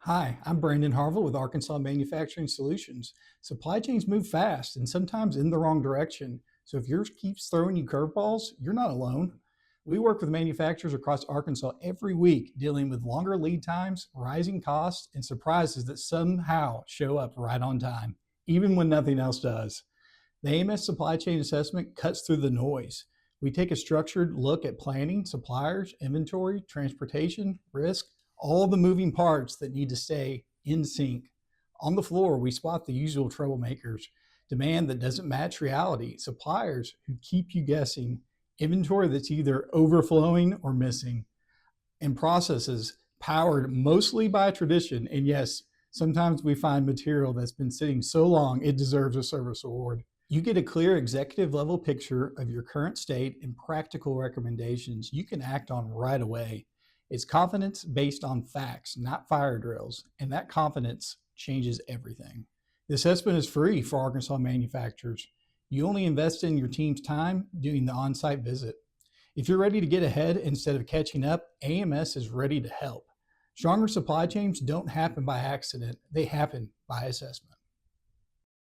Hi, I'm Brandon Harvill with Arkansas Manufacturing Solutions. Supply chains move fast and sometimes in the wrong direction. So if yours keeps throwing you curveballs, you're not alone. We work with manufacturers across Arkansas every week dealing with longer lead times, rising costs, and surprises that somehow show up right on time, even when nothing else does. The AMS supply chain assessment cuts through the noise. We take a structured look at planning, suppliers, inventory, transportation, risk, all the moving parts that need to stay in sync. On the floor, we spot the usual troublemakers, demand that doesn't match reality, suppliers who keep you guessing, inventory that's either overflowing or missing, and processes powered mostly by tradition. And yes, sometimes we find material that's been sitting so long it deserves a service award. You get a clear executive level picture of your current state and practical recommendations you can act on right away. It's confidence based on facts, not fire drills, and that confidence changes everything. The assessment is free for Arkansas manufacturers. You only invest in your team's time doing the on site visit. If you're ready to get ahead instead of catching up, AMS is ready to help. Stronger supply chains don't happen by accident, they happen by assessment.